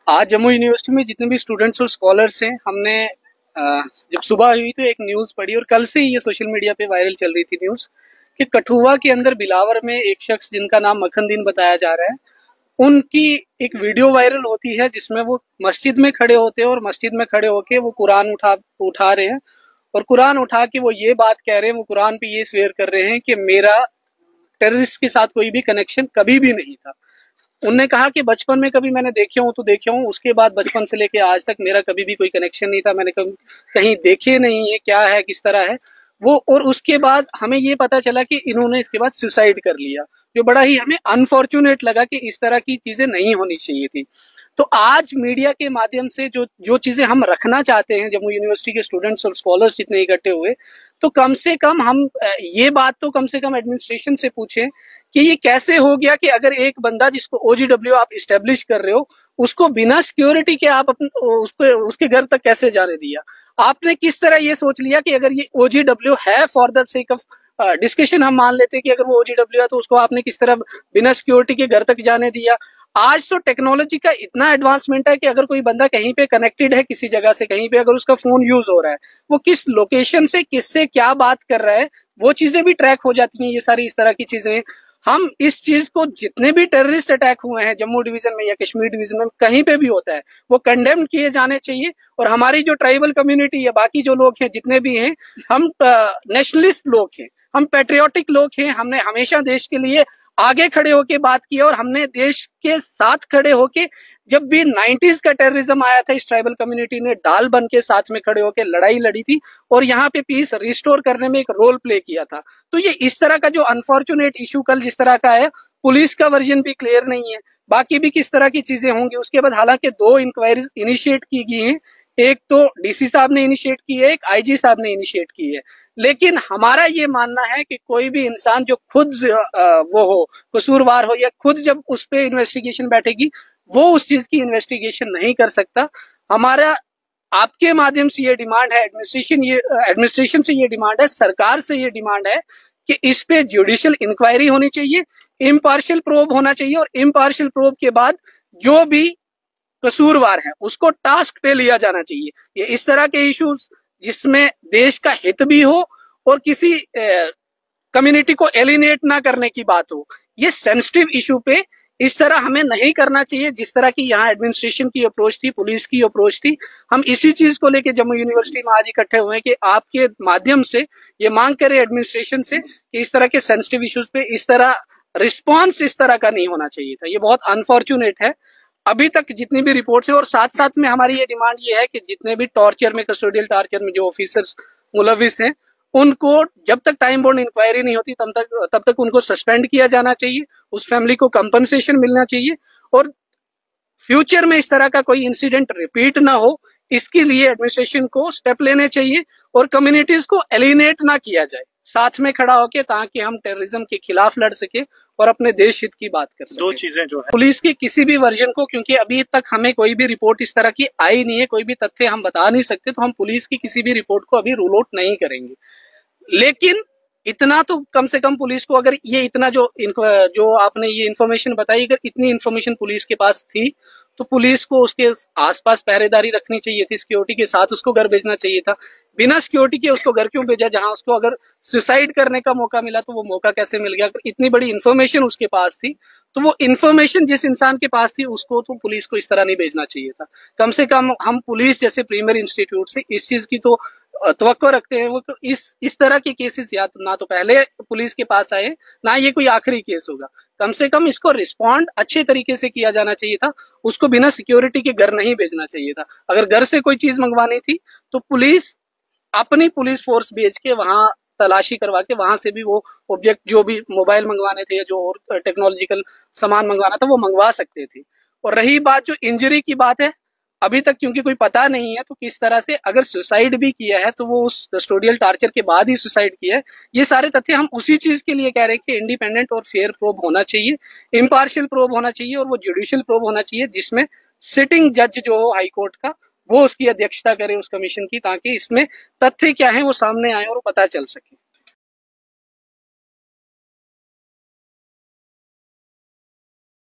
आज जम्मू यूनिवर्सिटी में जितने भी स्टूडेंट्स और स्कॉलर्स हैं, हमने जब सुबह हुई तो एक न्यूज़ पढ़ी और कल से ही ये सोशल मीडिया पे वायरल चल रही थी न्यूज़ कि कठुआ के अंदर बिलावर में एक शख्स जिनका नाम मखनदीन बताया जा रहा है, उनकी एक वीडियो वायरल होती है जिसमें वो मस्जिद में खड़े होते हैं और मस्जिद में खड़े होके वो कुरान उठा रहे हैं और कुरान उठा के वो ये बात कह रहे हैं, वो कुरान पे ये स्वेयर कर रहे हैं कि मेरा टेररिस्ट के साथ कोई भी कनेक्शन कभी भी नहीं था। उनने कहा कि बचपन में कभी मैंने देखे हूँ तो देखे हूँ, उसके बाद बचपन से लेके आज तक मेरा कभी भी कोई कनेक्शन नहीं था, मैंने कहीं देखे नहीं है क्या है किस तरह है वो। और उसके बाद हमें ये पता चला कि इन्होंने इसके बाद सुसाइड कर लिया, जो बड़ा ही हमें अनफॉर्चुनेट लगा कि इस तरह की चीजें नहीं होनी चाहिए थी। तो आज मीडिया के माध्यम से जो जो चीजें हम रखना चाहते हैं, जम्मू यूनिवर्सिटी के स्टूडेंट्स और स्कॉलर्स जितने इकट्ठे हुए, तो कम से कम हम ये बात तो कम से कम एडमिनिस्ट्रेशन से पूछें कि ये कैसे हो गया कि अगर एक बंदा जिसको OGW आप इस्टेब्लिश कर रहे हो, उसको बिना सिक्योरिटी के आप उसको उसके घर तक कैसे जाने दिया? आपने किस तरह ये सोच लिया कि अगर ये OGW है, for the sake of discussion हम मान लेते हैं कि अगर वो OGW है, तो उसको आपने किस तरह बिना सिक्योरिटी के घर तक जाने दिया? आज तो टेक्नोलॉजी का इतना एडवांसमेंट है कि अगर कोई बंदा कहीं पे कनेक्टेड है किसी जगह से, कहीं पे अगर उसका फोन यूज हो रहा है, वो किस लोकेशन से किससे क्या बात कर रहा है, वो चीजें भी ट्रैक हो जाती हैं। ये सारी इस तरह की चीजें, हम इस चीज को, जितने भी टेररिस्ट अटैक हुए हैं जम्मू डिवीजन में या कश्मीर डिवीजन में, कहीं पे भी होता है, वो कंडेम किए जाने चाहिए। और हमारी जो ट्राइबल कम्युनिटी या बाकी जो लोग हैं जितने भी हैं, हम नेशनलिस्ट लोग हैं, हम पेट्रियोटिक लोग हैं, हमने हमेशा देश के लिए आगे खड़े होके बात की और हमने देश के साथ खड़े होके, जब भी 90s का टेररिज्म आया था, इस ट्राइबल कम्युनिटी ने डाल बन के साथ में खड़े होकर लड़ाई लड़ी थी और यहाँ पे पीस रिस्टोर करने में एक रोल प्ले किया था। तो ये इस तरह का जो अनफॉर्चुनेट इशू कल जिस तरह का है, पुलिस का वर्जन भी क्लियर नहीं है, बाकी भी किस तरह की चीजें होंगी। उसके बाद हालांकि 2 इंक्वायरीज इनिशिएट की गई हैं, एक तो DC साहब ने इनिशिएट की है, एक IG साहब ने इनिशिएट की है। लेकिन हमारा ये मानना है कि कोई भी इंसान जो खुद वो हो, कसूरवार हो, या खुद जब उस पर इन्वेस्टिगेशन बैठेगी, वो उस चीज की इन्वेस्टिगेशन नहीं कर सकता। हमारा आपके माध्यम से ये डिमांड है, एडमिनिस्ट्रेशन से ये डिमांड है, सरकार से ये डिमांड है कि इस पे जुडिशियल इंक्वायरी होनी चाहिए, इम्पार्शियल प्रोब होना चाहिए और इम्पार्शियल प्रोब के बाद जो भी कसूरवार है उसको टास्क पे लिया जाना चाहिए। ये इस तरह के इश्यूज जिसमें देश का हित भी हो और किसी कम्युनिटी को एलिनेट ना करने की बात हो, ये सेंसिटिव इशू पे इस तरह हमें नहीं करना चाहिए जिस तरह की यहाँ एडमिनिस्ट्रेशन की अप्रोच थी, पुलिस की अप्रोच थी। हम इसी चीज को लेके जम्मू यूनिवर्सिटी में आज इकट्ठे हुए हैं कि आपके माध्यम से ये मांग करें एडमिनिस्ट्रेशन से कि इस तरह के सेंसिटिव इश्यूज पे इस तरह रिस्पॉन्स इस तरह का नहीं होना चाहिए था। ये बहुत अनफॉर्चुनेट है। अभी तक जितनी भी रिपोर्ट्स है, और साथ साथ में हमारी ये डिमांड ये है कि जितने भी टॉर्चर में, कस्टोडियल टॉर्चर में जो ऑफिसर्स मुलविस हैं, उनको जब तक टाइम बाउंड इंक्वायरी नहीं होती तब तक उनको सस्पेंड किया जाना चाहिए, उस फैमिली को कंपनसेशन मिलना चाहिए और फ्यूचर में इस तरह का कोई इंसिडेंट रिपीट ना हो, इसके लिए एडमिनिस्ट्रेशन को स्टेप लेने चाहिए और कम्युनिटीज को एलिनेट ना किया जाए, साथ में खड़ा होके, ताकि हम टेररिज्म के खिलाफ लड़ सके और अपने देश हित की बात कर सके। 2 चीजें जो है पुलिस की किसी भी वर्जन को, क्योंकि अभी तक हमें कोई भी रिपोर्ट इस तरह की आई नहीं है, कोई भी तथ्य हम बता नहीं सकते, तो हम पुलिस की किसी भी रिपोर्ट को अभी रूल आउट नहीं करेंगे। लेकिन इतना तो कम से कम पुलिस को, अगर ये इतना जो आपने ये इन्फॉर्मेशन बताई, अगर इतनी इन्फॉर्मेशन पुलिस के पास थी तो पुलिस को उसके आसपास पहरेदारी रखनी चाहिए थी, सिक्योरिटी के साथ उसको घर भेजना चाहिए था। बिना सिक्योरिटी के उसको घर क्यों भेजा, जहां उसको अगर सुसाइड करने का मौका मिला तो वो मौका कैसे मिल गया? अगर इतनी बड़ी इन्फॉर्मेशन उसके पास थी तो वो इन्फॉर्मेशन जिस इंसान के पास थी उसको तो पुलिस को इस तरह नहीं भेजना चाहिए था। कम से कम हम पुलिस जैसे प्रीमियर इंस्टीट्यूट से इस चीज की तो तवक्को रखते हैं, वो इस तरह के केसेस या तो ना तो पहले पुलिस के पास आए, ना ये कोई आखिरी केस होगा। कम से कम इसको रिस्पॉन्ड अच्छे तरीके से किया जाना चाहिए था, उसको बिना सिक्योरिटी के घर नहीं भेजना चाहिए था। अगर घर से कोई चीज मंगवानी थी तो पुलिस अपनी पुलिस फोर्स भेज के वहां तलाशी करवा के वहां से भी वो ऑब्जेक्ट, जो भी मोबाइल मंगवाने थे या जो और टेक्नोलॉजिकल सामान मंगवाना था, वो मंगवा सकते थे। और रही बात जो इंजरी की बात है, अभी तक क्योंकि कोई पता नहीं है तो किस तरह से, अगर सुसाइड भी किया है तो वो उस कस्टोडियल टॉर्चर के बाद ही सुसाइड किया है। ये सारे तथ्य हम उसी चीज के लिए कह रहे हैं कि इंडिपेंडेंट और फेयर प्रोब होना चाहिए, इम्पार्शियल प्रोब होना चाहिए और वो जुडिशियल प्रोब होना चाहिए, जिसमें सिटिंग जज जो हो हाई कोर्ट का, वो उसकी अध्यक्षता करे उस कमीशन की, ताकि इसमें तथ्य क्या है वो सामने आए और वो पता चल सके।